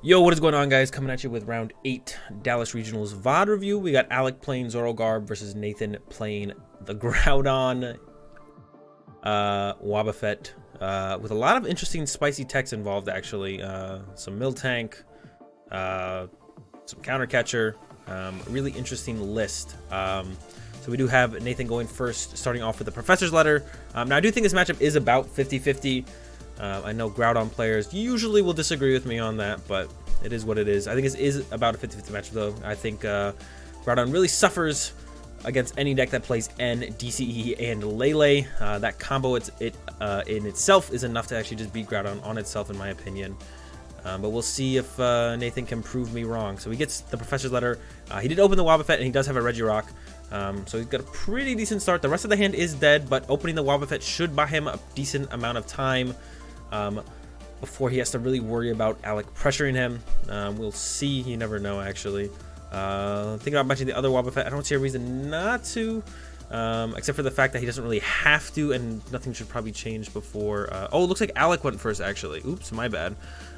Yo, what is going on, guys? Coming at you with round 8 Dallas Regionals VOD review. We got Alec playing ZoroGarb versus Nathan playing the Groudon Wobbuffet, with a lot of interesting spicy techs involved, actually. Some Miltank, some Counter Catcher, really interesting list. So we do have Nathan going first, starting off with the Professor's Letter. Now, I do think this matchup is about 50-50. I know Groudon players usually will disagree with me on that, but it is what it is. I think it is about a 50-50 matchup, though. I think Groudon really suffers against any deck that plays N, DCE, and Lele. That combo in itself is enough to actually just beat Groudon on itself, in my opinion. But we'll see if Nathan can prove me wrong. So he gets the Professor's Letter. He did open the Wobbuffet, and he does have a Regirock. So he's got a pretty decent start. The rest of the hand is dead, but opening the Wobbuffet should buy him a decent amount of time before he has to really worry about Alec pressuring him. We'll see. You never know, actually. Thinking about matching the other Wobbuffet, I don't see a reason not to, except for the fact that he doesn't really have to, and nothing should probably change before. Oh, it looks like Alec went first, actually. Oops, my bad.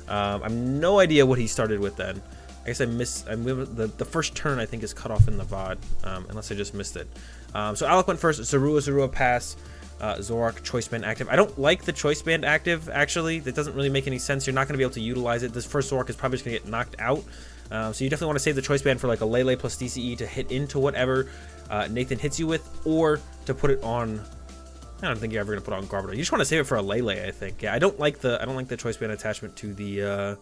I have no idea what he started with then. I guess I missed. The first turn, I think, is cut off in the VOD, unless I just missed it. So Alec went first. Zorua pass. Zoroark Choice Band active. I don't like the Choice Band active, actually. That doesn't really make any sense. You're not going to be able to utilize it. This first Zoroark is probably just going to get knocked out. So you definitely want to save the Choice Band for like a Lele plus DCE to hit into whatever Nathan hits you with, or to put it on. I don't think you're ever going to put on Groudon. You just want to save it for a Lele, I think. Yeah, I don't like the Choice Band attachment to the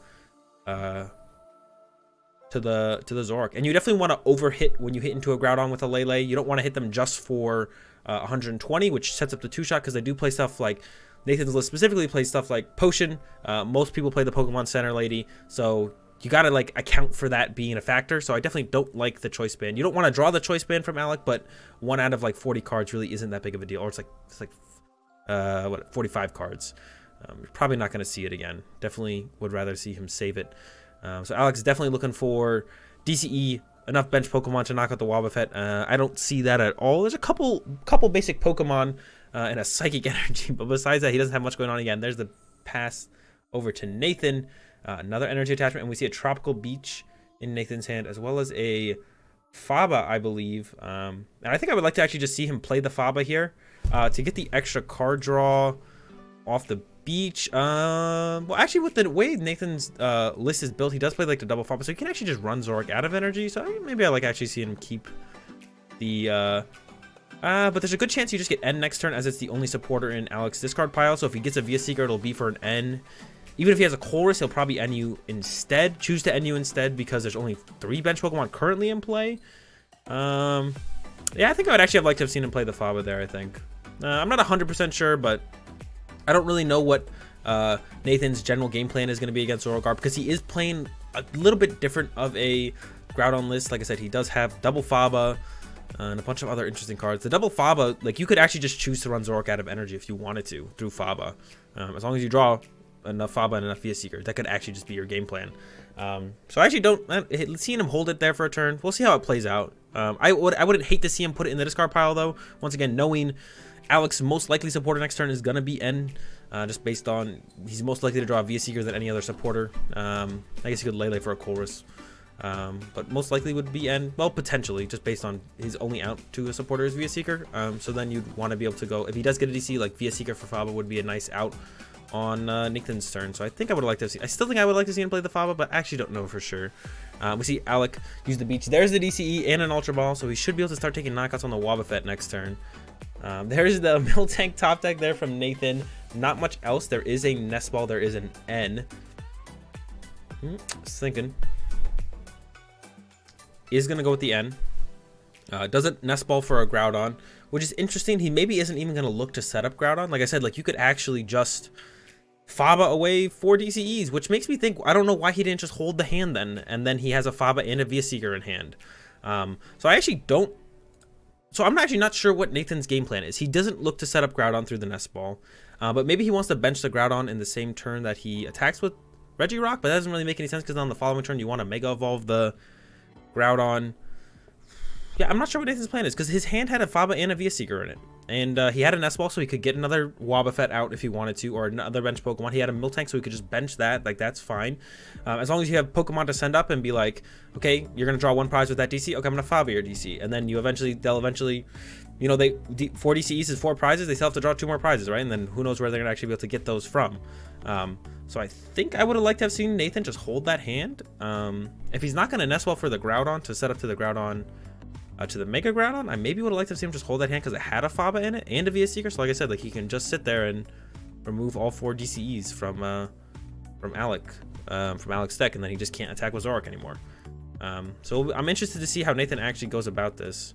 Zoroark. And you definitely want to overhit when you hit into a Groudon with a Lele. You don't want to hit them just for 120, which sets up the two-shot, because they do play stuff like Nathan's list specifically plays stuff like Potion. Most people play the Pokemon Center Lady, so you gotta like account for that being a factor. So I definitely don't like the Choice Band. You don't want to draw the Choice Band from Alec, but 1 out of like 40 cards really isn't that big of a deal. Or it's like what, 45 cards. You're probably not going to see it again. Definitely would rather see him save it. So Alex is definitely looking for DCE, enough bench Pokemon to knock out the Wobbuffet. I don't see that at all. There's a couple basic Pokemon and a Psychic Energy, but besides that, he doesn't have much going on. Again, there's the pass over to Nathan. Another energy attachment, and we see a Tropical Beach in Nathan's hand, as well as a Faba, I believe. And I think I would like to actually just see him play the Faba here to get the extra card draw off the beach. Well, actually, with the way Nathan's list is built, he does play like the double Faba, so he can actually just run Zoroark out of energy. So maybe I like actually see him keep the but there's a good chance you just get N next turn, as it's the only supporter in Alex's discard pile. So if he gets a VS Seeker, it'll be for an N. Even if he has a Chorus, he'll probably N you instead. Choose to N you instead, because there's only 3 bench Pokemon currently in play. Yeah, I think I would actually have liked to have seen him play the Faba there, I think. I'm not 100% sure, but I don't really know what Nathan's general game plan is going to be against ZoroGarb, because he is playing a little bit different of a Groudon list. Like I said, he does have double Faba and a bunch of other interesting cards. The double Faba, like, you could actually just choose to run Zoroark out of energy if you wanted to through Faba. As long as you draw enough Faba and enough VS Seeker, that could actually just be your game plan. So I actually don't seeing him hold it there for a turn. We'll see how it plays out. I wouldn't hate to see him put it in the discard pile, though. Once again, knowing Alex's most likely supporter next turn is gonna be N, just based on he's most likely to draw a VS Seeker than any other supporter. I guess you could Lele for a Chorus, but most likely would be N. Well, potentially, just based on his only out to a supporter is VS Seeker. So then you'd want to be able to go, if he does get a DC, like VS Seeker for Faba would be a nice out on Nathan's turn. So I think I would like to see. I still think I would like to see him play the Faba, but I actually don't know for sure. We see Alec use the Beach. There's the DCE and an Ultra Ball, so he should be able to start taking knockouts on the Wobbuffet next turn. There's the Miltank top deck there from Nathan. Not much else. There is a Nest Ball. There is an N. Just thinking. Is going to go with the N. Doesn't Nest Ball for a Groudon, which is interesting. He maybe isn't even going to look to set up Groudon. Like I said, like, you could actually just Faba away 4 DCEs, which makes me think, I don't know why he didn't just hold the hand then, and then he has a Faba and a VS Seeker in hand. So I actually don't. So I'm actually not sure what Nathan's game plan is. He doesn't look to set up Groudon through the Nest Ball, but maybe he wants to bench the Groudon in the same turn that he attacks with Regirock, but that doesn't really make any sense, because on the following turn you want to Mega Evolve the Groudon. yeah, I'm not sure what Nathan's plan is, because his hand had a Faba and a Via Seeker in it. And he had an S-Ball, so he could get another Wobbuffet out if he wanted to, or another bench Pokemon. He had a Miltank, so he could just bench that. Like, that's fine. As long as you have Pokemon to send up and be like, okay, you're going to draw 1 prize with that DC. Okay, I'm going to Faba your DC. And then they'll eventually, you know, 4 DCEs is 4 prizes. They still have to draw 2 more prizes, right? And then who knows where they're going to actually be able to get those from. So I think I would have liked to have seen Nathan just hold that hand. If he's not going to Nest Well for the Groudon to set up to the Groudon, to the Mega Groudon, I maybe would have liked to see him just hold that hand because it had a Faba in it and a Via Seeker. So like I said, like he can just sit there and remove all 4 DCEs from Alec's deck, and then he just can't attack with Zoroark anymore. So I'm interested to see how Nathan actually goes about this.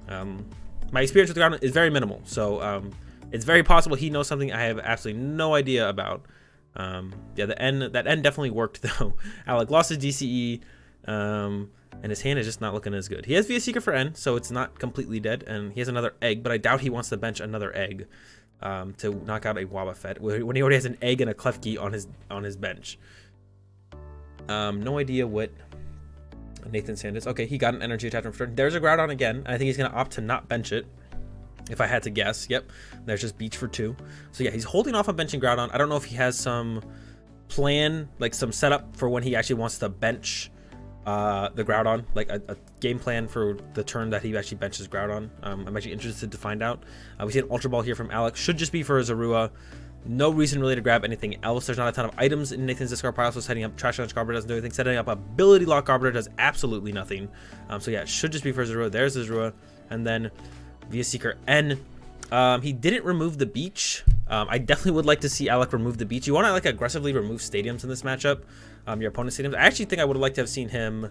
My experience with Groudon is very minimal, so it's very possible he knows something I have absolutely no idea about. Yeah, that N definitely worked though. Alec lost his DCE. And his hand is just not looking as good. He has Via Seeker for N, so it's not completely dead, and he has another egg, but I doubt he wants to bench another egg to knock out a Wobbuffet when he already has an egg and a Klefki on his bench. No idea what Nathan's hand is. Okay, he got an energy attachment for turn. There's a Groudon again. I think he's going to opt to not bench it, if I had to guess. Yep, there's just Beach for 2. So yeah, he's holding off on benching Groudon. I don't know if he has some plan, like some setup for when he actually wants to bench the Groudon, like a game plan for the turn that he actually benches Groudon. I'm actually interested to find out. We see an Ultra Ball here from Alex. Should just be for a Zorua. No reason really to grab anything else. There's not a ton of items in Nathan's discard pile, so setting up Trash Lunch Garbler doesn't do anything. Setting up Ability Lock Garbler does absolutely nothing. So yeah, it should just be for Zorua. There's the Zorua. And then Via Seeker N. He didn't remove the Beach. I definitely would like to see Alec remove the Beach. You want to like aggressively remove stadiums in this matchup. Your opponent's stadiums. I actually think I would have liked to have seen him.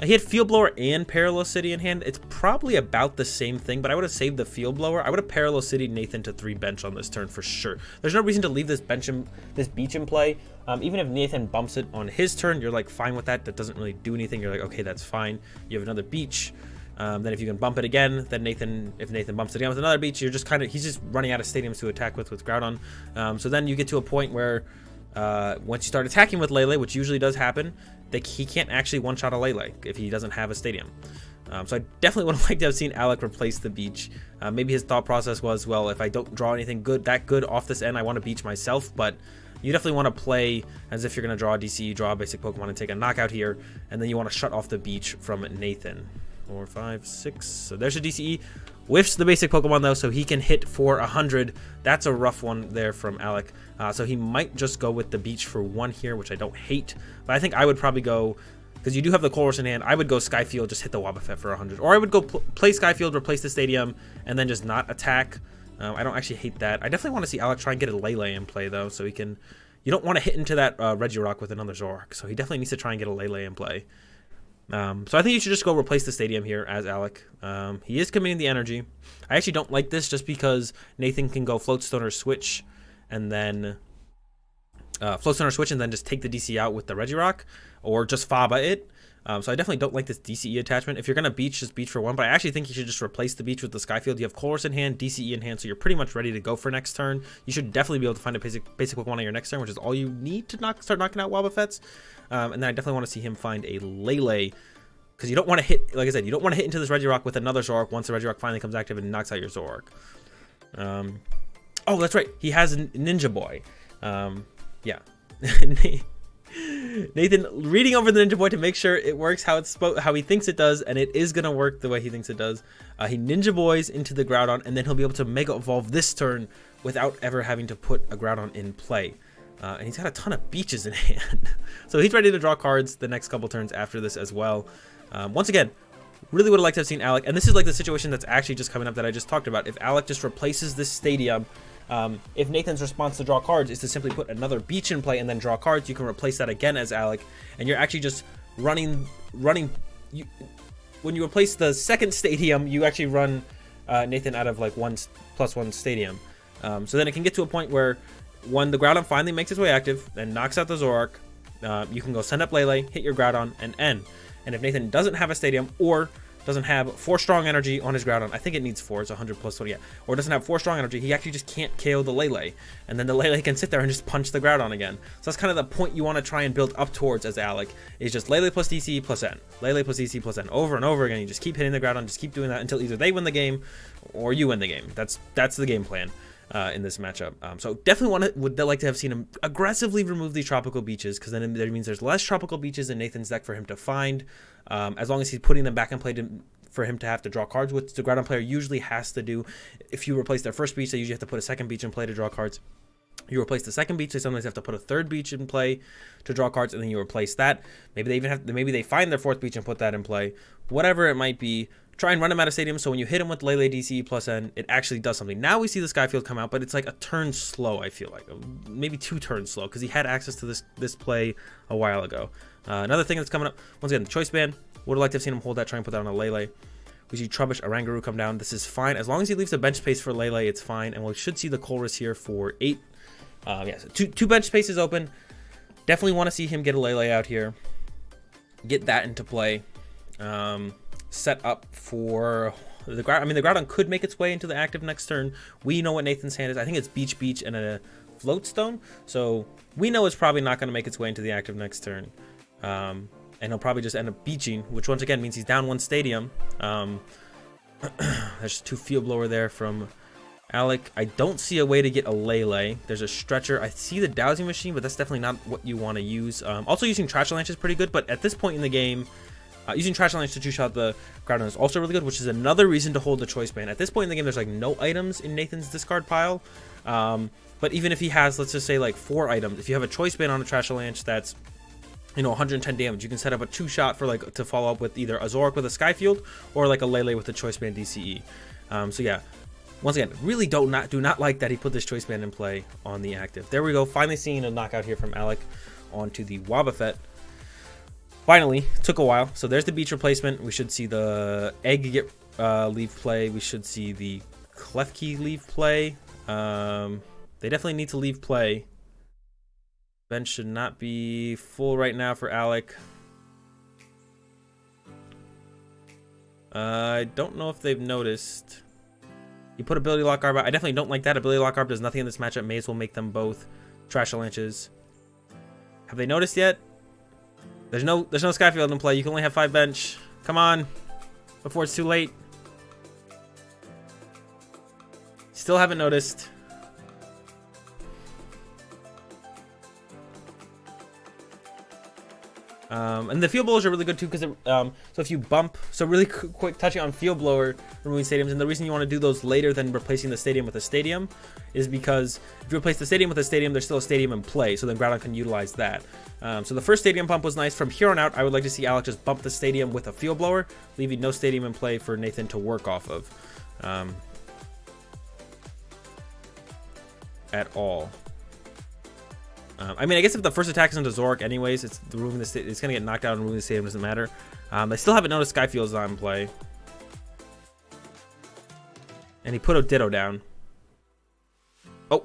He had Field Blower and Parallel City in hand. It's probably about the same thing, but I would have saved the Field Blower. I would have Parallel City Nathan to 3 bench on this turn for sure. There's no reason to leave this Beach in play. Even if Nathan bumps it on his turn, you're like fine with that. That doesn't really do anything. You're like, okay, that's fine. You have another Beach. Then if you can bump it again, then if Nathan bumps it again with another Beach, you're just he's just running out of stadiums to attack with Groudon. So then you get to a point where once you start attacking with Lele, which usually does happen, he can't actually one-shot a Lele if he doesn't have a stadium. So I definitely would have liked to have seen Alec replace the Beach. Maybe his thought process was, well, if I don't draw anything that good off this end, I want to Beach myself, but you definitely want to play as if you're going to draw a DC, draw a basic Pokemon, and take a knockout here, and then you want to shut off the Beach from Nathan. 4, 5, 6. So there's a DCE. Whiffs the basic Pokemon though, so he can hit for 100. That's a rough one there from Alec. So he might just go with the Beach for 1 here, which I don't hate. But I think I would probably go, because you do have the Colress in hand, I would go Skyfield, just hit the Wobbuffet for 100. Or I would go play Skyfield, replace the Stadium, and then just not attack. I don't actually hate that. I definitely want to see Alec try and get a Lele in play though, so he can. You don't want to hit into that Regirock with another Zoroark, so he definitely needs to try and get a Lele in play. So I think you should just go replace the Stadium here as Alec. He is committing the energy. I actually don't like this just because Nathan can go Floatstone or Switch and then Floatstone or Switch and then just take the DC out with the Regirock or just Faba it. So I definitely don't like this DCE attachment. If you're going to Beach, just Beach for 1, but I actually think you should just replace the Beach with the Skyfield. You have Colress in hand, DCE in hand, so you're pretty much ready to go for next turn. You should definitely be able to find a basic Pokemon on your next turn, which is all you need to start knocking out Wobbuffets. And then I definitely want to see him find a Lele, because you don't want to hit, like I said, you don't want to hit into this Regirock with another Zoroark once the Regirock finally comes active and knocks out your Zoroark. Oh, that's right, he has a Ninja Boy. Yeah. Nathan reading over the Ninja Boy to make sure it works how he thinks it does, and it is gonna work the way he thinks it does. He Ninja Boys into the Groudon, and then he'll be able to Mega Evolve this turn without ever having to put a Groudon in play. And he's got a ton of Beaches in hand, so he's ready to draw cards the next couple turns after this as well. Once again, really would have liked to have seen Alec, and this is like the situation that's actually just coming up that I just talked about. If Alec just replaces this Stadium. If Nathan's response to draw cards is to simply put another Beach in play and then draw cards, you can replace that again as Alec, and you're actually just running. When you replace the second Stadium, you actually run Nathan out of like 1+1 Stadium. So then it can get to a point where when the Groudon finally makes its way active and knocks out the Zoroark, you can go send up Lele, hit your Groudon, and end. And if Nathan doesn't have a Stadium or doesn't have 4 strong energy on his Groudon. I think it needs 4. It's 100 plus 20. Yeah. Or doesn't have 4 strong energy. He actually just can't KO the Lele. And then the Lele can sit there and just punch the Groudon again. So that's kind of the point you want to try and build up towards as Alec. Is just Lele plus DC plus N. Lele plus DC plus N. Over and over again. You just keep hitting the Groudon. Just keep doing that until either they win the game or you win the game. That's the game plan. In this matchup. So definitely would like to have seen him aggressively remove these tropical beaches, because then that means there's less tropical beaches in Nathan's deck for him to find, as long as he's putting them back in play for him to have to draw cards, which the Groudon player usually has to do. If you replace their first beach, they usually have to put a second beach in play to draw cards. You replace the second beach, they sometimes have to put a third beach in play to draw cards, and then you replace that. Maybe they even have maybe they find their fourth beach and put that in play. Whatever it might be, try and run him out of stadium, so when you hit him with Lele DC plus N, it actually does something. Now we see the Skyfield come out, but it's like a turn slow, I feel like. Maybe 2 turns slow, because he had access to this play a while ago. Another thing that's coming up, once again, the Choice Band. Would have liked to have seen him hold that, try and put that on a Lele. We see Trubbish, Oranguru come down. This is fine. As long as he leaves a bench space for Lele, it's fine. And we should see the Colress here for 8. Yeah, so two bench spaces open. Definitely want to see him get a Lele out here. Get that into play. Set up for the Groudon. I mean, the Groudon could make its way into the active next turn. We know what Nathan's hand is. I think it's Beach and a Float Stone. So we know it's probably not going to make its way into the active next turn. And he'll probably just end up beaching, which once again means he's down 1 stadium. There's 2 Field Blower there from Alec. I don't see a way to get a Lele. There's a Stretcher. I see the Dowsing Machine, but that's definitely not what you want to use. Also using Trash Avalanche is pretty good, but at this point in the game, using Trash Avalanche to 2-shot the Groudon is also really good, which is another reason to hold the Choice Band. At this point in the game, there's like no items in Nathan's discard pile. But even if he has, let's just say like 4 items, if you have a Choice Band on a Trash Avalanche that's, you know, 110 damage, you can set up a 2-shot for like to follow up with either a Zoroark with a Skyfield or like a Lele with the Choice Band DCE. So yeah, once again, really do not like that he put this Choice Band in play on the active. There we go, finally seeing a knockout here from Alec onto the Wobbuffet. Finally, it took a while. So there's the beach replacement. We should see the Egg get leave play. We should see the Klefki leave play. They definitely need to leave play. Bench should not be full right now for Alec. I don't know if they've noticed. You put Ability Lock Garb out. I definitely don't like that. Ability Lock Garb does nothing in this matchup. May as well make them both Trash Avalanches. Have they noticed yet? There's no Skyfield in play. You can only have 5 bench. Come on, before it's too late. Still haven't noticed. And the Field Blowers are really good too, because so if you bump, so really quick touching on Field Blower removing stadiums, and the reason you want to do those later than replacing the stadium with a stadium is because if you replace the stadium with a stadium, there's still a stadium in play, so then Groudon can utilize that. So the first stadium bump was nice. From here on out, I would like to see Alec just bump the stadium with a Field Blower, leaving no stadium in play for Nathan to work off of at all. I mean, I guess if the first attack is into Zoroark anyways, it's removing the it's gonna get knocked out and removing the stadium doesn't matter. I still haven't noticed Skyfield's not in play. And he put a Ditto down. Oh,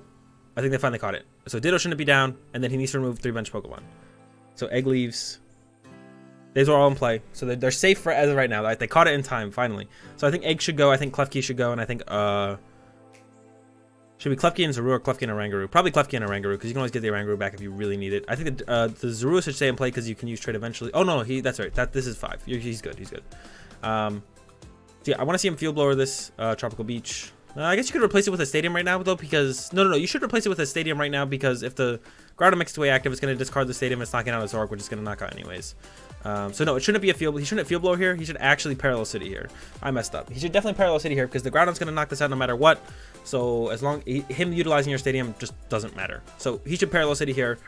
I think they finally caught it. So Ditto shouldn't be down, and then he needs to remove 3 bench Pokemon. So Egg leaves. These are all in play, so they're safe for as of right now. They caught it in time finally. So I think Egg should go. I think Klefki should go, and I think should be Klefki and Zorua, Klefki and Oranguru. Probably Klefki and Oranguru, because you can always get the Oranguru back if you really need it. I think the Zorua should stay in play because you can use trade eventually. Oh no, that's right. This is 5. He's good. He's good. So yeah, I want to see him Field Blower this Tropical Beach. I guess you could replace it with a stadium right now though, because no, you should replace it with a stadium right now, because if the Groudon makes its way active, it's going to discard the stadium. It's knocking out a Zoroark, which is going to knock out anyways. So no, it shouldn't be a field. He shouldn't Field Blow here. He should actually Parallel City here. I messed up. He should definitely Parallel City here, because the Groudon's going to knock this out no matter what. So as long him utilizing your stadium just doesn't matter. So he should Parallel City here,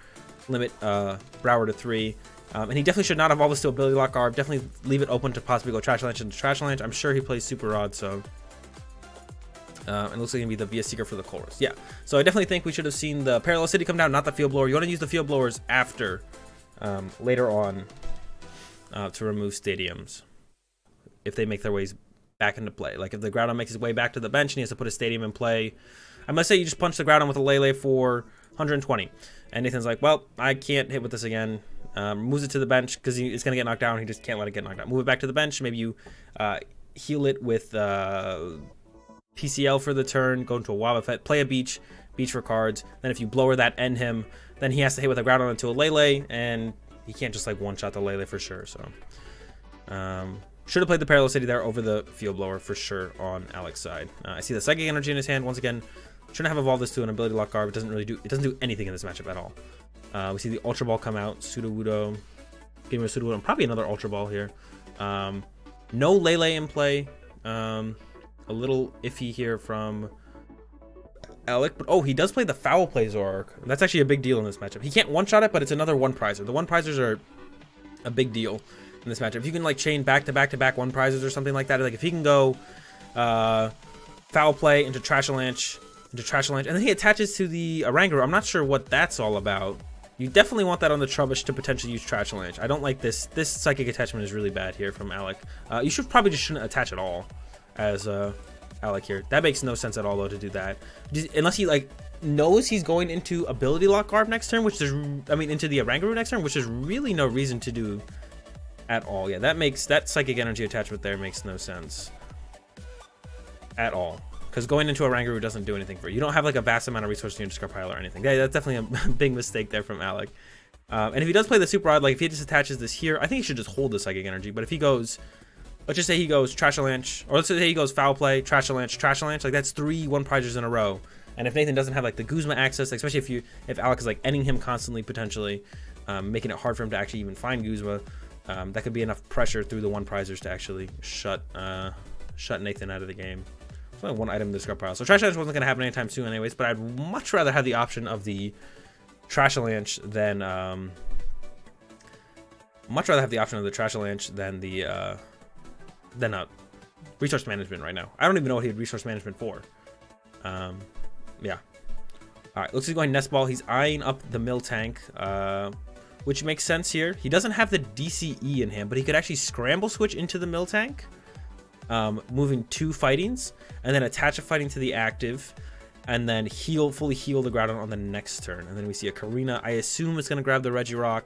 limit Brower to 3. And he definitely should not have all this to Ability Lock Garb. Definitely leave it open to possibly go Trash Avalanche into Trash Avalanche. I'm sure he plays Super Rod, so. It looks like it's going to be the Via Seeker for the Colress. Yeah, so I definitely think we should have seen the Parallel City come down, not the Field Blower. You want to use the Field Blowers after, later on, to remove stadiums, if they make their ways back into play. Like if the Groudon makes his way back to the bench and he has to put a stadium in play. I must say you just punch the Groudon with a Lele for 120. And Nathan's like, well, I can't hit with this again. Moves it to the bench because it's going to get knocked down. He just can't let it get knocked down. Move it back to the bench. Maybe you heal it with PCL for the turn. Go into a Wobbuffet. Play a Beach for cards. Then if you blower that, end him. Then he has to hit with a Groudon into a Lele, and he can't just like one-shot the Lele for sure. So should have played the Parallel City there over the Field Blower for sure on Alex's side. I see the Psychic Energy in his hand once again. Shouldn't have evolved this to an Ability Lock Garb. It doesn't do anything in this matchup at all. We see the Ultra Ball come out. Sudowoodo. Give me a Sudowoodo. Probably another Ultra Ball here. No Lele in play. A little iffy here from Alec. But oh, he does play the Foul Play Zoroark. That's actually a big deal in this matchup. He can't one-shot it, but it's another one-prizer. The one-prizers are a big deal in this matchup. If you can like chain back-to-back-to-back one-prizers or something like that, like if he can go Foul Play into Trashalanche, and then he attaches to the Oranguru. I'm not sure what that's all about. You definitely want that on the Trubbish to potentially use Trashalanche. I don't like this. This Psychic attachment is really bad here from Alec. You should probably just shouldn't attach at all as Alec here. That makes no sense at all though to do that. Unless he like knows he's going into Ability Lock Garb next turn, which there's, I mean, into the Oranguru next turn, which there's really no reason to do at all. Yeah, that Psychic Energy attachment there makes no sense at all. Because going into a Oranguru doesn't do anything for you. You don't have like a vast amount of resources in your discard pile or anything. Yeah, that's definitely a big mistake there from Alec. And if he does play the Super Odd, like if he just attaches this here, I think he should just hold the Psychic Energy. But if he goes, let's just say he goes Trashalanche, or let's say he goes Foul Play, Trashalanche, like that's 3 one-prizers in a row. And if Nathan doesn't have like the Guzma access, like, especially if Alec is like ending him constantly potentially, making it hard for him to actually even find Guzma, that could be enough pressure through the one-prizers to actually shut Nathan out of the game. Only one item in the discard pile. So Trashalanche wasn't going to happen anytime soon anyways, but I'd much rather have the option of the Trashalanche than resource management right now. I don't even know what he had resource management for. Yeah. Alright, looks like he's going Nest Ball. He's eyeing up the Miltank, which makes sense here. He doesn't have the DCE in him, but he could actually Scramble Switch into the Miltank. Moving 2 fightings, and then attach a fighting to the active, and then fully heal the Groudon on the next turn. And then we see a Karina. I assume it's gonna grab the Regirock.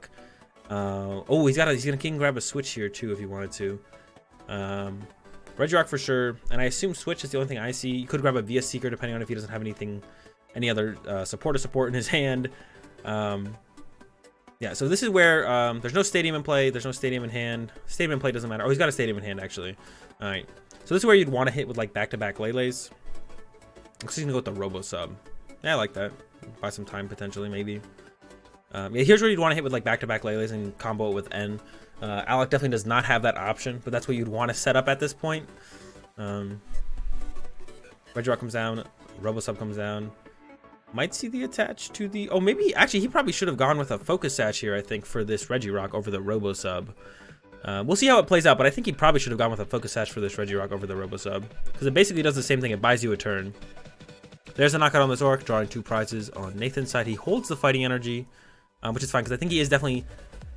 Oh, he's gonna grab a Switch here too if he wanted to. Regirock for sure, and I assume Switch is the only thing I see. You could grab a VS Seeker depending on if he doesn't have any other support in his hand. Yeah, so this is where there's no Stadium in play. There's no Stadium in hand. Stadium in play doesn't matter. Oh, he's got a Stadium in hand actually. All right, so this is where you'd want to hit with like back-to-back Lele's. Looks like he's gonna go with the Robo Sub. Yeah, I like that. Buy some time potentially, maybe. Yeah, here's where you'd want to hit with like back-to-back Lele's and combo it with N. Alec definitely does not have that option, but that's what you'd want to set up at this point. Regirock comes down, Robo Sub comes down. Might see the attach to the... Oh, maybe... Actually, he probably should have gone with a Focus Sash here, I think, for this Regirock over the Robo Sub. We'll see how it plays out, but I think he probably should have gone with a Focus Sash for this Regirock over the Robo Sub. Because it basically does the same thing. It buys you a turn. There's a knockout on the Zoroark, drawing 2 prizes. On Nathan's side, he holds the Fighting Energy, which is fine, because I think he is definitely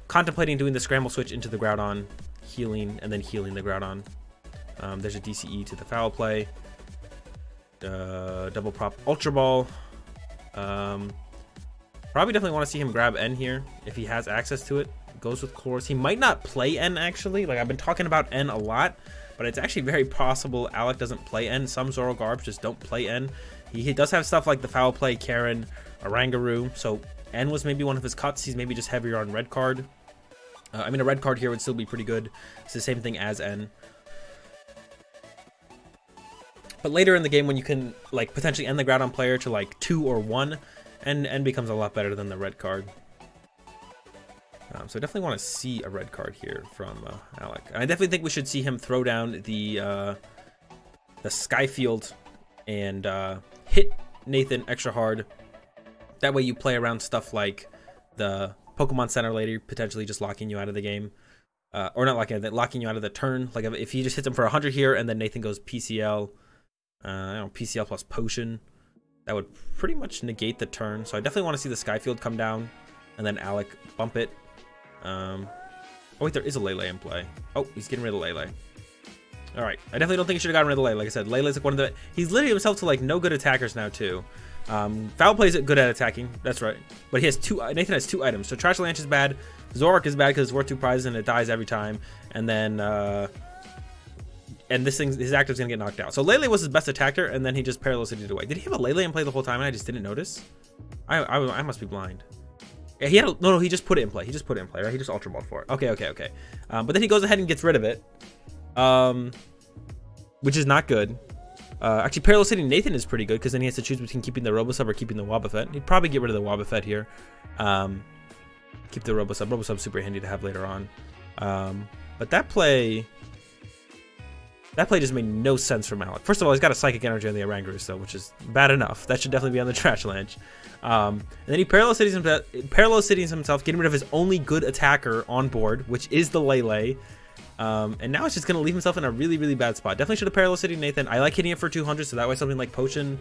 contemplating doing the Scramble Switch into the Groudon, healing, and then healing the Groudon. There's a DCE to the Foul Play. Double Prop Ultra Ball. Probably definitely want to see him grab N here if he has access to it. Goes with Chorus. He might not play N actually. Like I've been talking about N a lot, but it's actually very possible Alec doesn't play N. Some ZoroGarbs just don't play N. He does have stuff like the Foul Play, Karen, Oranguru. So N was maybe one of his cuts. He's maybe just heavier on red card. I mean, a red card here would still be pretty good. It's the same thing as N. But later in the game, when you can like potentially end the Groudon player to like 2 or 1, N becomes a lot better than the red card. So I definitely want to see a red card here from Alec. And I definitely think we should see him throw down the Skyfield and hit Nathan extra hard. That way you play around stuff like the Pokemon Center later, potentially just locking you out of the game. Or not locking you out of the turn. Like if he just hits him for 100 here and then Nathan goes PCL. I don't know, PCL plus Potion. That would pretty much negate the turn. So I definitely want to see the Skyfield come down and then Alec bump it. Oh wait, there is a Lele in play. Oh, he's getting rid of Lele. All right. I definitely don't think he should have gotten rid of Lele. Like I said, Lele's like one of the... He's literally himself to like no good attackers now too. Foul Play's good at attacking. That's right. But he has two... Nathan has 2 items. So Trash Lance is bad. Zoroark is bad because it's worth 2 prizes and it dies every time. And then... and this thing, his active's going to get knocked out. So Lele was his best attacker and then he just Parallel City'd away. Did he have a Lele in play the whole time and I just didn't notice? I must be blind. Yeah, he had a, no, he just put it in play. He just put it in play, right? He just Ultra Balled for it. Okay. But then he goes ahead and gets rid of it. Which is not good. Actually, Parallel City Nathan is pretty good because then he has to choose between keeping the Robosub or keeping the Wobbuffet. He'd probably get rid of the Wobbuffet here. Keep the Robosub. Robosub's super handy to have later on. But that play just made no sense for Malik. First of all, he's got a Psychic Energy on the Oranguru, though, which is bad enough. That should definitely be on the Trash Lance. And then he Parallel Cities himself, getting rid of his only good attacker on board, which is the Lele. And now it's just going to leave himself in a really, really bad spot. Definitely should have Parallel City Nathan. I like hitting it for 200, so that way something like Potion,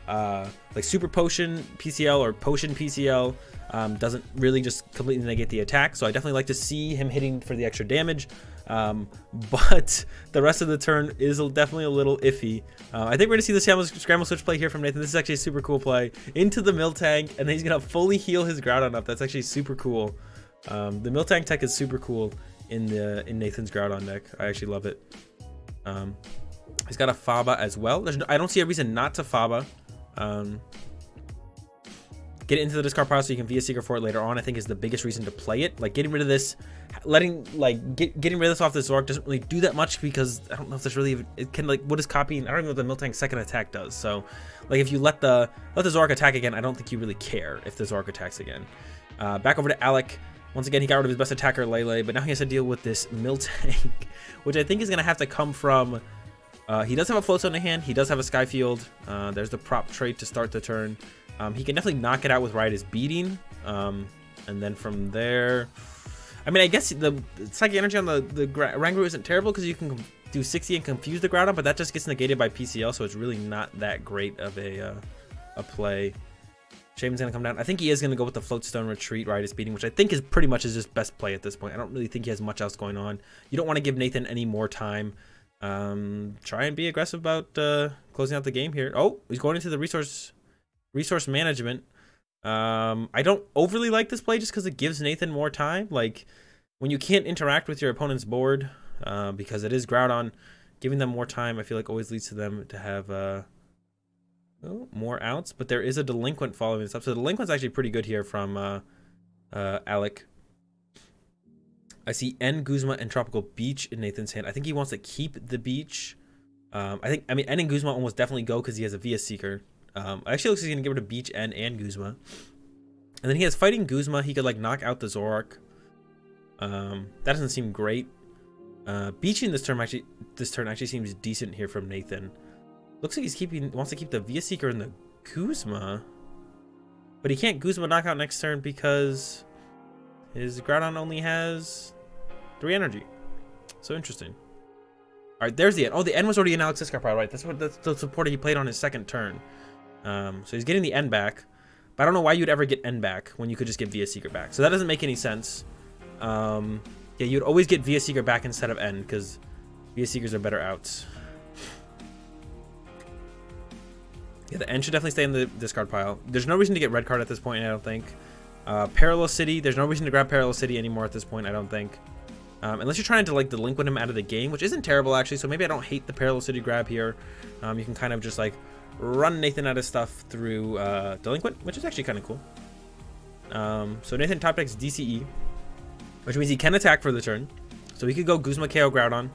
like Super Potion PCL or Potion PCL doesn't really just completely negate the attack. So I definitely like to see him hitting for the extra damage. But the rest of the turn is definitely a little iffy. I think we're going to see the Scramble Switch play here from Nathan. This is actually a super cool play. Into the Miltank, and then he's going to fully heal his Groudon up. That's actually super cool. The Miltank tech is super cool in Nathan's Groudon deck. I actually love it. He's got a Faba as well. I don't see a reason not to Faba. Get it into the discard pile so you can VS Seeker for it later on, I think is the biggest reason to play it. Like getting rid of this, getting rid of this off the Zoroark doesn't really do that much because I don't know if there's really, it can like, what is copying? I don't even know what the Miltank's second attack does. So like if you let the Zoroark attack again, I don't think you really care if the Zoroark attacks again. Back over to Alec. Once again, he got rid of his best attacker, Lele, but now he has to deal with this Miltank, which I think is going to have to come from... he does have a Float Stone in hand. He does have a Sky Field. There's the prop trait to start the turn. He can definitely knock it out with Riot is Beating. And then from there... I mean, I guess the Psychic Energy on the Oranguru isn't terrible because you can do 60 and confuse the Groudon, but that just gets negated by PCL, so it's really not that great of a play. Shaman's going to come down. I think he is going to go with the Float Stone Retreat, Riot is Beating, which I think is pretty much his just best play at this point. I don't really think he has much else going on. You don't want to give Nathan any more time. Try and be aggressive about closing out the game here. Oh, he's going into the resource management. I don't overly like this play just because it gives Nathan more time. Like when you can't interact with your opponent's board because it is Groudon, giving them more time I feel like always leads to them to have more outs. But there is a Delinquent following this up, so the Delinquent's actually pretty good here from Alec. I see N, Guzma, and Tropical Beach in Nathan's hand. I think he wants to keep the Beach. I mean, N and Guzma almost definitely go because he has a VS Seeker. Actually looks like he's going to get rid of Beach, N, and Guzma. And then he has Fighting Guzma. He could, like, knock out the Zoroark. That doesn't seem great. Beaching this turn actually seems decent here from Nathan. Looks like wants to keep the VS Seeker in the Guzma. But he can't Guzma knockout next turn because his Groudon only has 3 energy. So interesting. Alright, there's the N. Oh, the N was already in Alex's discard pile, right? That's the supporter he played on his second turn. So he's getting the N back. But I don't know why you'd ever get N back when you could just get VS Seeker back. So that doesn't make any sense. Yeah, you'd always get VS Seeker back instead of N because VS Seekers are better outs. Yeah, the N should definitely stay in the discard pile. There's no reason to get red card at this point, I don't think. Parallel City, there's no reason to grab Parallel City anymore at this point, I don't think. Unless you're trying to like delinquent him out of the game, which isn't terrible actually, so maybe I don't hate the Parallel City grab here. You can kind of just like run Nathan out of stuff through delinquent, which is actually kind of cool. So Nathan top decks DCE, which means he can attack for the turn. So he could go Guzma KO Groudon,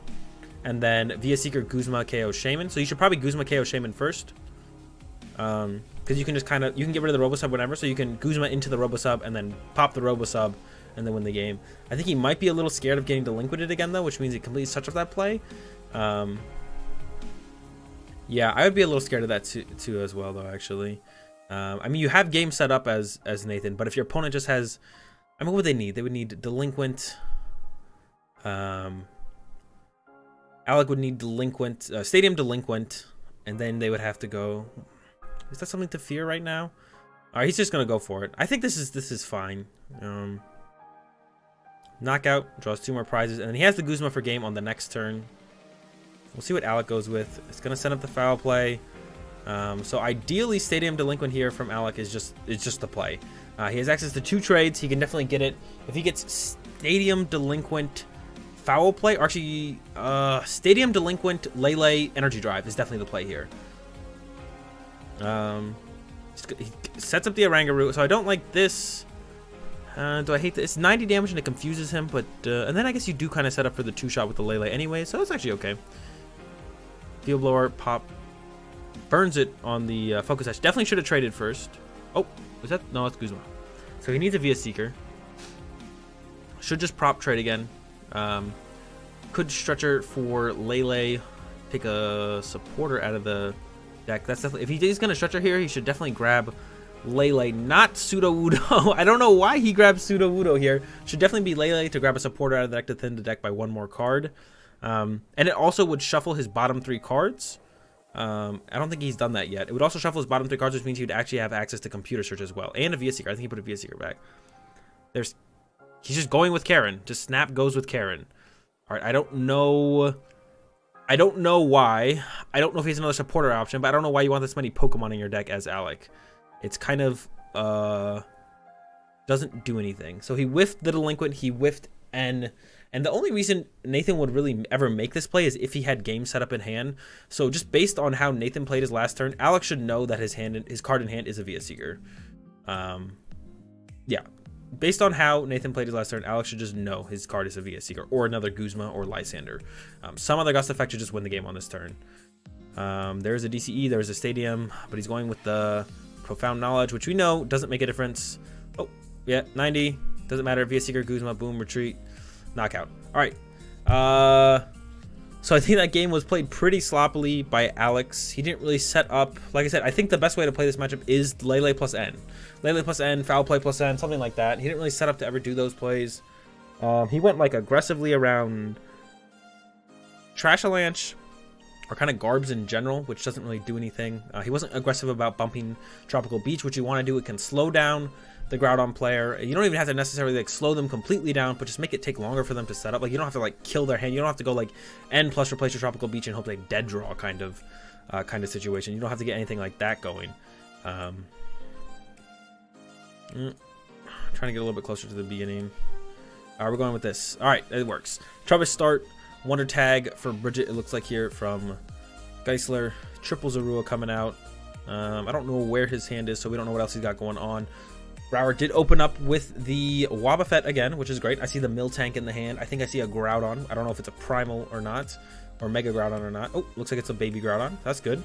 and then VS Seeker Guzma KO Shaman. So you should probably Guzma KO Shaman first. Because you can just kind of, you can get rid of the Robosub whenever, so you can Guzma into the Robosub and then pop the Robosub and then win the game. I think he might be a little scared of getting delinquented again though, which means he completely touch off that play. Yeah, I would be a little scared of that too as well though, actually. I mean, you have game set up as Nathan, but if your opponent just has, I mean, what would they need? They would need delinquent. Alec would need delinquent, stadium delinquent, and then they would have to go. Is that something to fear right now? All right, he's just gonna go for it. I think this is fine. Knockout, draws 2 more prizes, and then he has the Guzma for game on the next turn. We'll see what Alec goes with. It's going to set up the foul play. So ideally, Stadium Delinquent here from Alec is just the play. He has access to 2 trades. He can definitely get it. If he gets Stadium Delinquent foul play, or actually Stadium Delinquent Lele Energy Drive is definitely the play here. He sets up the Oranguru, so I don't like this. Do I hate this? It's 90 damage and it confuses him, but and then I guess you do kind of set up for the 2-shot with the Lele anyway, so it's actually okay. Field Blower, pop, burns it on the Focus Sash. Definitely should have traded first. Oh, is that? No, it's Guzma. So he needs a Via Seeker. Should just prop trade again. Could Stretcher for Lele, take a supporter out of the deck. That's definitely, if he is going to Stretcher here, he should definitely grab Lele, not Sudowoodo. I don't know why he grabbed Sudowoodo here. Should definitely be Lele to grab a supporter out of the deck to thin the deck by 1 more card. And it also would shuffle his bottom 3 cards. I don't think he's done that yet. It would also shuffle his bottom 3 cards, which means he would actually have access to Computer Search as well. And a Via Seeker. I think he put a Via Seeker back. He's just going with Karen. Just Snap goes with Karen. Alright, I don't know why. I don't know if he has another supporter option, but I don't know why you want this many Pokemon in your deck as Alec. It's kind of, doesn't do anything. So he whiffed the Delinquent, he whiffed N, and the only reason Nathan would really ever make this play is if he had game set up in hand. So just based on how Nathan played his last turn, Alex should know that his card in hand is a Via Seeker. Yeah. Based on how Nathan played his last turn, Alex should just know his card is a Via Seeker or another Guzma or Lysander. Some other Gust effect should just win the game on this turn. There's a DCE, there's a Stadium, but he's going with the Profound Knowledge, which we know doesn't make a difference. Oh, yeah, 90. Doesn't matter. Via Seeker, Guzma, boom, retreat, knockout. All right. So I think that game was played pretty sloppily by Alex. He didn't really set up. Like I said, I think the best way to play this matchup is Lele plus N. Lele plus N, foul play plus N, something like that. He didn't really set up to ever do those plays. He went like aggressively around Trashalanche, or kind of Garbs in general, which doesn't really do anything. He wasn't aggressive about bumping Tropical Beach, which you want to do. It can slow down the Groudon player. You don't even have to necessarily like slow them completely down, but just make it take longer for them to set up. Like you don't have to like kill their hand. You don't have to go like N plus replace your Tropical Beach and hope they dead draw kind of situation. You don't have to get anything like that going. Trying to get a little bit closer to the beginning. All right, we're going with this. All right, it works. Trubbish start. Wonder Tag for Bridget, it looks like here from Geisler. Triple Zorua coming out. I don't know where his hand is, so we don't know what else he's got going on. Brower did open up with the Wobbuffet again, which is great. I see the Miltank in the hand. I think I see a Groudon. I don't know if it's a Primal or not, or Mega Groudon or not. Oh, looks like it's a Baby Groudon. That's good.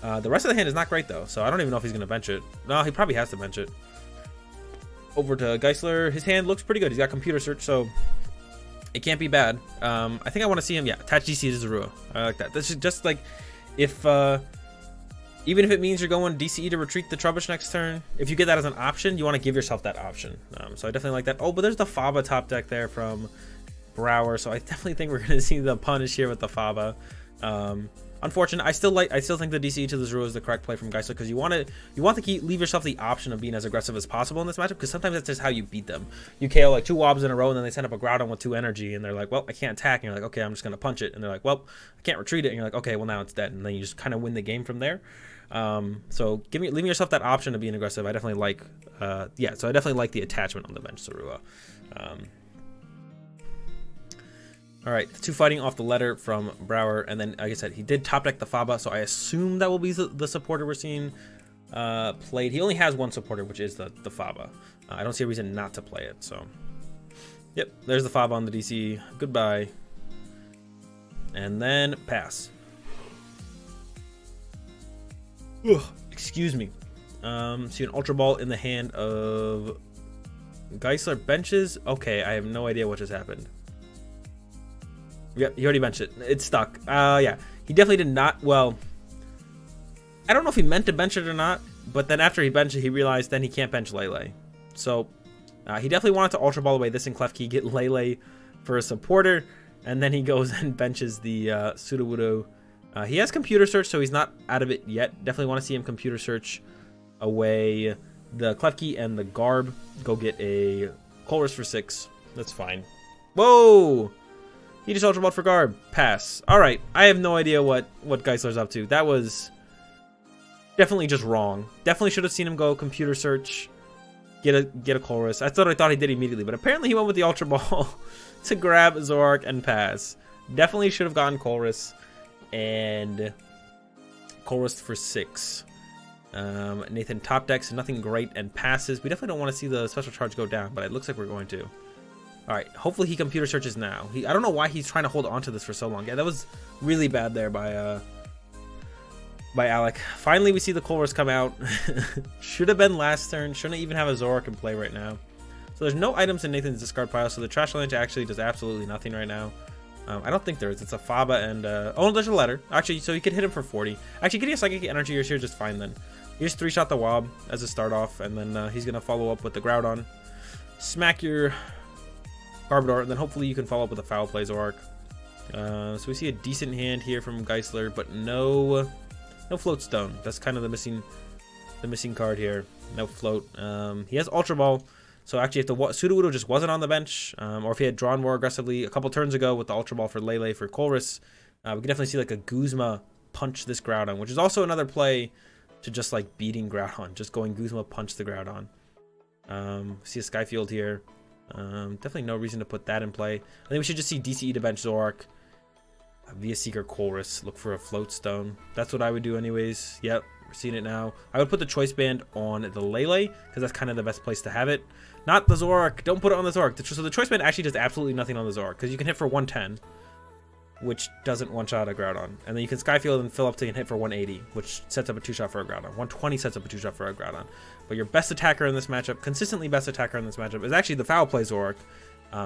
The rest of the hand is not great, though, so I don't even know if he's going to bench it. No, he probably has to bench it. Over to Geisler. His hand looks pretty good. He's got Computer Search, so it can't be bad. I think I want to see him, yeah, attach DC to Zorua. I like that. This is just like, if, even if it means you're going DCE to retreat the Trubbish next turn, if you get that as an option, you want to give yourself that option. So I definitely like that. Oh, but there's the Faba top deck there from Brower, so I definitely think we're going to see the punish here with the Faba. Unfortunate. I still think the DCE to the Zorua is the correct play from Geisler, because you want to leave yourself the option of being as aggressive as possible in this matchup, because sometimes that's just how you beat them. You KO like 2 Wobs in a row, and then they send up a Groudon with 2 energy, and they're like, well, I can't attack, and you're like, okay, I'm just going to punch it, and they're like, well, I can't retreat it, and you're like, okay, well, now it's dead, and then you just kind of win the game from there. So leaving yourself that option of being aggressive, I definitely like, yeah, so I definitely like the attachment on the bench Zorua. All right, 2 fighting off the letter from Brower, and then, like I said, he did top deck the Faba, so I assume that will be the supporter we're seeing played. He only has 1 supporter, which is the Faba. I don't see a reason not to play it, so. Yep, there's the Faba on the DC. Goodbye. And then pass. Ugh, excuse me. See an Ultra Ball in the hand of Geisler. Benches. Okay, I have no idea what just happened. Yep, he already benched it. It's stuck. Yeah, he definitely did not. Well, I don't know if he meant to bench it or not, but then after he benched it, he realized then he can't bench Lele. So he definitely wanted to Ultra Ball away this and Klefki, get Lele for a supporter, and then he goes and benches the Sudowoodo. He has Computer Search, so he's not out of it yet. Definitely want to see him Computer Search away the Klefki and the Garb. Go get a Colress for 6. That's fine. Whoa! He just Ultra Ball for Garb. Pass. Alright, I have no idea what Geisler's up to. That was definitely just wrong. Definitely should have seen him go computer search. Get a Chorus. I thought he did immediately, but apparently he went with the Ultra Ball to grab Zoroark and pass. Definitely should have gotten Chorus. And Chorus for 6. Nathan top decks, nothing great, and passes. We definitely don't want to see the special charge go down, but it looks like we're going to. Alright, hopefully he computer searches now. I don't know why he's trying to hold on to this for so long. Yeah, that was really bad there by Alec. Finally, we see the Chorus come out. Should have been last turn. Shouldn't even have a Zoroark in play right now. So there's no items in Nathan's discard pile, so the Trash Lance actually does absolutely nothing right now. I don't think there is. It's a Faba and... oh, there's a letter. Actually, so you could hit him for 40. Actually, getting a Psychic Energy here is just fine then. You just 3-shot the Wob as a start off, and then he's going to follow up with the Groudon. Smack your Garbodor, and then hopefully you can follow up with a Foul Play Zoroark. So we see a decent hand here from Geisler, but no Float Stone. That's kind of the missing card here. No Float. He has Ultra Ball, so actually if the Sudowoodo just wasn't on the bench, or if he had drawn more aggressively a couple turns ago with the Ultra Ball for Lele for Chorus, we can definitely see like a Guzma punch this Groudon, which is also another play to just like beating Groudon, just going Guzma punch the Groudon. See a Skyfield here. Definitely no reason to put that in play. I think we should just see DCE to bench Zoroark. Via Seeker Chorus, look for a Float Stone. That's what I would do anyways. Yep, we're seeing it now. I would put the Choice Band on the Lele, because that's kind of the best place to have it. Not the Zoroark. Don't put it on the Zoroark. So the Choice Band actually does absolutely nothing on the Zoroark, because you can hit for 110, which doesn't one-shot a Groudon. And then you can Skyfield and fill up to hit for 180, which sets up a 2-shot for a Groudon. 120 sets up a 2-shot for a Groudon. But your best attacker in this matchup, consistently best attacker in this matchup, is actually the Foul Play Zoroark.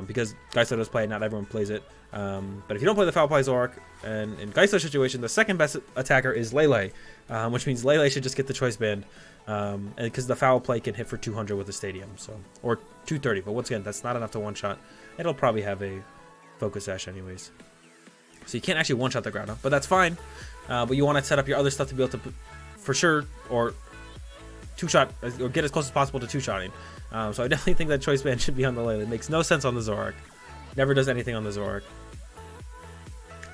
Because Geisler does play it, not everyone plays it. But if you don't play the Foul Play Zoroark, and in Geisler's situation, the second best attacker is Lele, which means Lele should just get the Choice Band, and because the Foul Play can hit for 200 with the Stadium, so or 230. But once again, that's not enough to one-shot. It'll probably have a Focus Sash anyways, so you can't actually one-shot the Groudon, but that's fine. But you want to set up your other stuff to be able to, for sure, or 2-shot, or get as close as possible to 2-shotting. So I definitely think that Choice Band should be on the Lele. It makes no sense on the Zoroark. Never does anything on the Zoroark.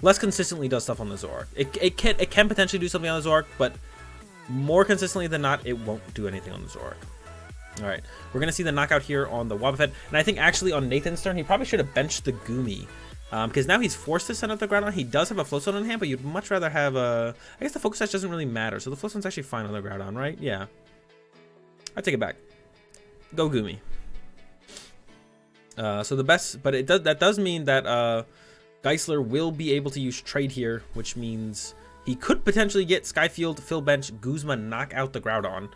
Less consistently does stuff on the Zoroark. It can potentially do something on the Zoroark, but more consistently than not, it won't do anything on the Zoroark. Alright, we're going to see the knockout here on the Wobbuffet. And I think actually on Nathan's turn, he probably should have benched the Goomy. Because now he's forced to send up the Groudon. He does have a Float Stone in hand, but you'd much rather have a... I guess the Focus Sash doesn't really matter, so the Float Stone's actually fine on the Groudon, right? Yeah. I take it back. Go Goomy. So the best, but that does mean that Geisler will be able to use trade here, which means he could potentially get Skyfield, Fill Bench, Guzma, knock out the Groudon.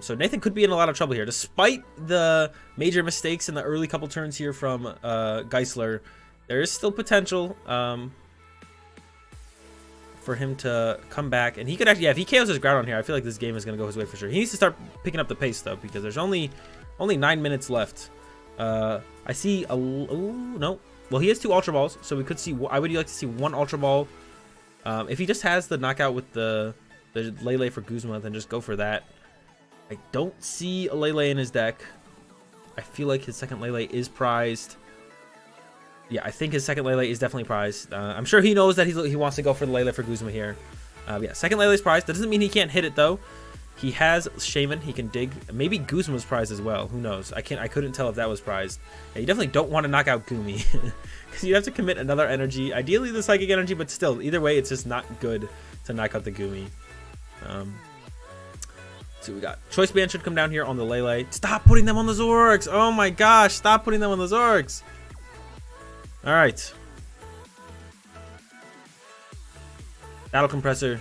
So Nathan could be in a lot of trouble here, despite the major mistakes in the early couple turns here from Geisler. There is still potential for him to come back, and he could actually, yeah, if he KOs his Groudon here, I feel like this game is going to go his way for sure. He needs to start picking up the pace though, because there's only 9 minutes left. I see a, oh no, well he has 2 Ultra Balls, so we could see, I would like to see 1 Ultra Ball. If he just has the knockout with the Lele for Guzma, then just go for that. I don't see a Lele in his deck. I feel like his second Lele is prized. Yeah, I think his second Lele is definitely prized. I'm sure he knows that he wants to go for the Lele for Guzma here. Yeah, second Lele is prized. That doesn't mean he can't hit it though. He has Shaman. He can dig. Maybe Guzma's prized as well. Who knows? I couldn't tell if that was prized. Yeah, you definitely don't want to knock out Goomy because you have to commit another energy. Ideally the Psychic Energy, but still, either way, it's just not good to knock out the Goomy. So we got Choice Band should come down here on the Lele. Stop putting them on the Zoroarks. Oh my gosh! Stop putting them on the Zoroarks. All right. Battle Compressor.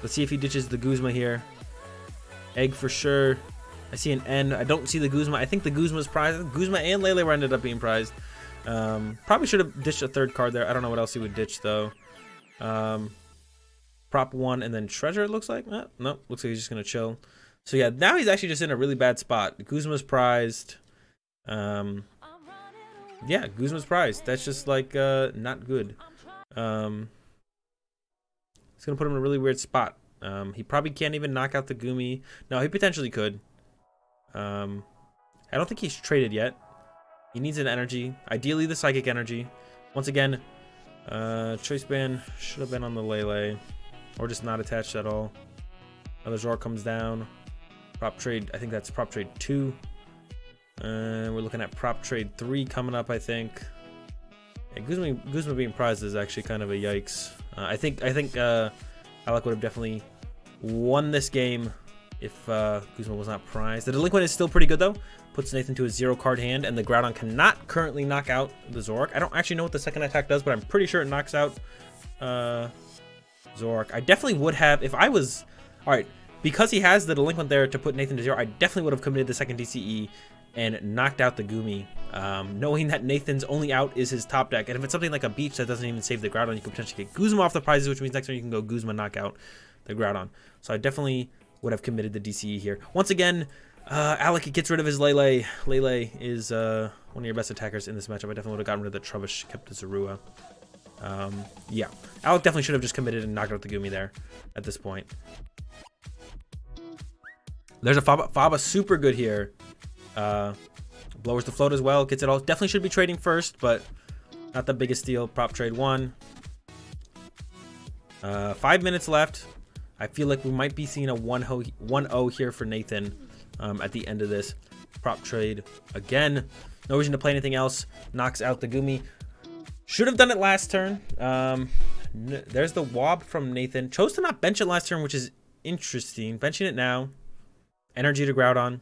Let's see if he ditches the Guzma here. Egg for sure. I see an N. I don't see the Guzma. I think the Guzma's prized. Guzma and Lele were ended up being prized. Probably should have ditched a third card there. I don't know what else he would ditch though. Prop 1 and then Treasure, it looks like. No, looks like he's just going to chill. So yeah, now he's actually just in a really bad spot. Guzma's prized. Yeah, Guzma's prized. That's just like not good. It's gonna put him in a really weird spot. He probably can't even knock out the Goomy. No, he potentially could. I don't think he's traded yet. He needs an energy. Ideally the Psychic Energy. Once again, Choice band should have been on the Lele, or just not attached at all. Another Zork comes down. Prop trade, I think that's prop trade 2. And we're looking at prop trade 3 coming up, I think. Yeah, Guzma being prized is actually kind of a yikes. I think Alec would have definitely won this game if Guzma was not prized. The Delinquent is still pretty good though. Puts Nathan to a 0-card hand, and the Groudon cannot currently knock out the Zoroark. I don't actually know what the second attack does, but I'm pretty sure it knocks out Zoroark. I definitely would have, if I was... Alright, because he has the Delinquent there to put Nathan to 0, I definitely would have committed the second DCE and knocked out the Goomy, knowing that Nathan's only out is his top deck. And if it's something like a Beach that doesn't even save the Groudon, you could potentially get Guzma off the prizes, which means next turn you can go Guzma knock out the Groudon. So I definitely would have committed the DCE here. Once again, Alec gets rid of his Lele. Lele is one of your best attackers in this matchup. I definitely would have gotten rid of the Trubbish, kept the Zorua. Yeah, Alec definitely should have just committed and knocked out the Goomy there at this point. There's a Faba. Faba super good here. Blowers the float as well, gets it all. Definitely should be trading first, but not the biggest deal. Prop trade 1. 5 minutes left. I feel like we might be seeing a 1-0 here for Nathan at the end of this. Prop trade again. No reason to play anything else. Knocks out the Goomy. Should have done it last turn. There's the Wob from Nathan. Chose to not bench it last turn, which is interesting. Benching it now. Energy to Groudon.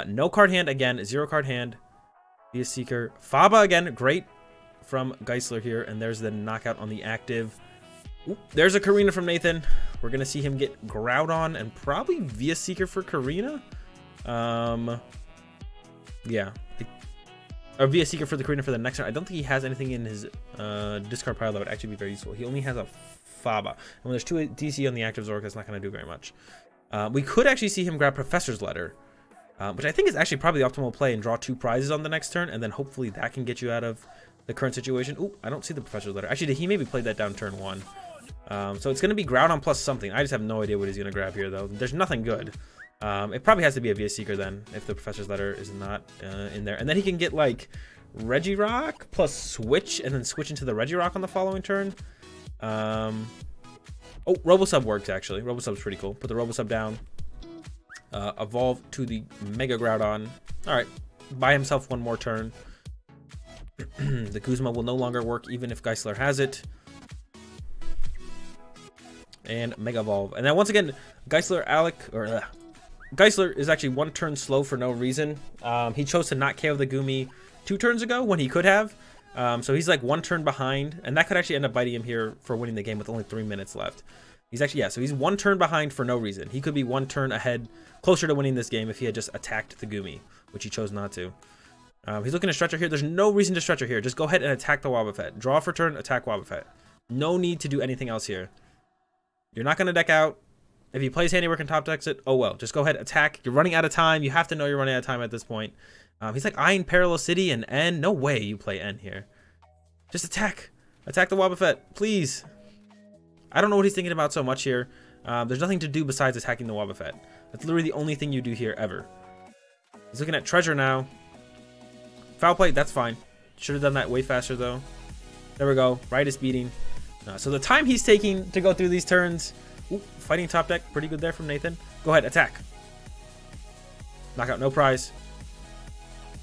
No card hand again. 0-card hand. Via Seeker. Faba again. Great from Geisler here. And there's the knockout on the active. Ooh, there's a Karina from Nathan. We're going to see him get Groudon and probably Via Seeker for Karina. Yeah. Or Via Seeker for the Karina for the next turn. I don't think he has anything in his discard pile that would actually be very useful. He only has a Faba. And when there's 2 DC on the active Zork, that's not going to do very much. We could actually see him grab Professor's Letter, which I think is actually probably the optimal play, and draw 2 prizes on the next turn, and then hopefully that can get you out of the current situation. Ooh, I don't see the Professor's Letter. Actually, he maybe played that down turn 1. So it's going to be Groudon plus something. I just have no idea what he's going to grab here, though. There's nothing good. It probably has to be a Via Seeker, then, if the Professor's Letter is not in there. And then he can get, like, Regirock plus Switch, and then switch into the Regirock on the following turn. Oh, Robosub works, actually. Robosub's pretty cool. Put the Robosub down. Evolve to the Mega Groudon. Alright. Buy himself 1 more turn. The Guzma will no longer work, even if Geisler has it. And Mega Evolve. And then once again, Geisler is actually 1 turn slow for no reason. He chose to not KO the Goomy 2 turns ago when he could have. So he's like 1 turn behind, and that could actually end up biting him here for winning the game with only 3 minutes left. He's actually, yeah, so he's 1 turn behind for no reason. He could be 1 turn ahead, closer to winning this game if he had just attacked the Goomy, which he chose not to. He's looking to Stretcher here. There's no reason to Stretcher here. Just go ahead and attack the Wobbuffet. Draw for turn, attack Wobbuffet. No need to do anything else here. You're not going to deck out. If he plays Handiwork and top decks it, oh well. Just go ahead, attack. You're running out of time. You have to know you're running out of time at this point. He's like eyeing Parallel City and N. No way you play N here. Just attack. Attack the Wobbuffet, please. I don't know what he's thinking about so much here. There's nothing to do besides attacking the Wobbuffet. That's literally the only thing you do here ever. He's looking at Treasure now. Foul play, that's fine. Should have done that way faster though. There we go. Right is beating. So the time he's taking to go through these turns. Ooh, fighting top deck. Pretty good there from Nathan. Go ahead, attack. Knockout, no prize.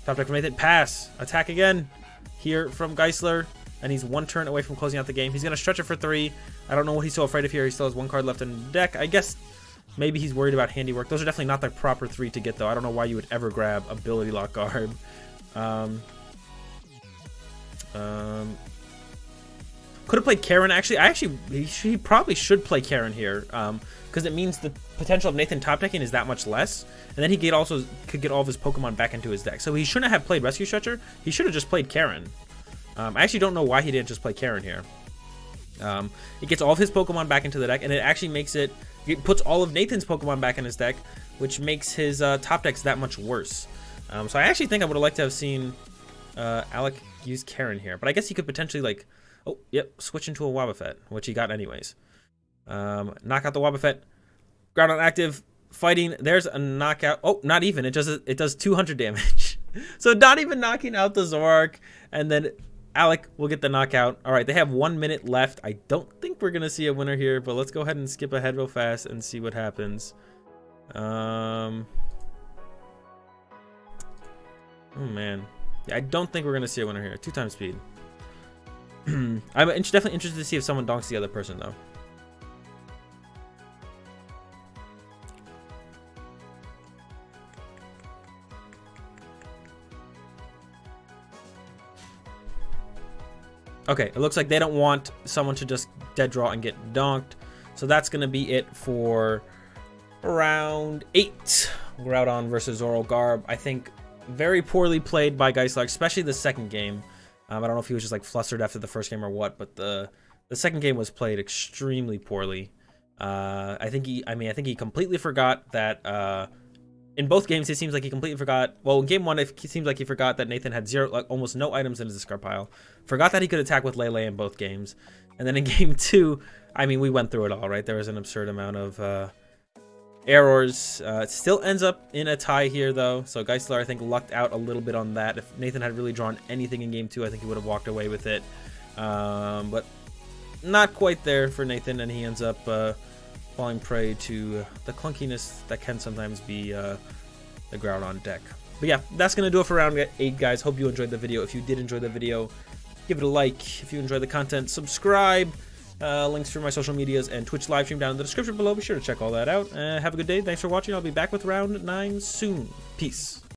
Top deck from Nathan. Pass. Attack again. Here from Geisler. And he's 1 turn away from closing out the game. He's going to stretch it for 3. I don't know what he's so afraid of here. He still has 1 card left in the deck. I guess maybe he's worried about Handiwork. Those are definitely not the proper 3 to get, though. I don't know why you would ever grab Ability Lock Garb. Could have played Karen. Actually, he probably should play Karen here. Because it means the potential of Nathan top decking is that much less. And then he also could get all of his Pokemon back into his deck. So he shouldn't have played Rescue Stretcher. He should have just played Karen. I actually don't know why he didn't just play Karen here. It gets all of his Pokemon back into the deck, and it actually makes it puts all of Nathan's Pokemon back in his deck, which makes his top decks that much worse. So I actually think I would have liked to have seen Alec use Karen here, but I guess he could potentially, like, oh, yep, switch into a Wobbuffet, which he got anyways. Knock out the Wobbuffet. Groudon active, fighting. There's a knockout. Oh, not even. It does 200 damage. So not even knocking out the Zoroark, and then Alec will get the knockout. All right, they have 1 minute left. I don't think we're going to see a winner here, but let's go ahead and skip ahead real fast and see what happens. Oh, man. Yeah, I don't think we're going to see a winner here. 2 times speed. I'm definitely interested to see if someone donks the other person, though. Okay, it looks like they don't want someone to just dead draw and get donked. So that's going to be it for round 8. Groudon versus ZoroGarb. I think very poorly played by Geisler, especially the second game. I don't know if he was just like flustered after the first game or what, but the second game was played extremely poorly. I think he completely forgot that in both games it seems like he completely forgot. Well, in game 1 it seems like he forgot that Nathan had almost no items in his discard pile. Forgot that he could attack with Lele in both games. And then in game 2, I mean, we went through it all, right? There was an absurd amount of errors. It still ends up in a tie here, though. So Geisler, I think, lucked out a little bit on that. If Nathan had really drawn anything in game 2, I think he would have walked away with it. But not quite there for Nathan, and he ends up falling prey to the clunkiness that can sometimes be the Groudon deck. But yeah, that's going to do it for round 8, guys. Hope you enjoyed the video. If you did enjoy the video, give it a like. If you enjoyed the content, subscribe. Links for my social medias and Twitch live stream down in the description below. Be sure to check all that out. Have a good day. Thanks for watching. I'll be back with round 9 soon. Peace.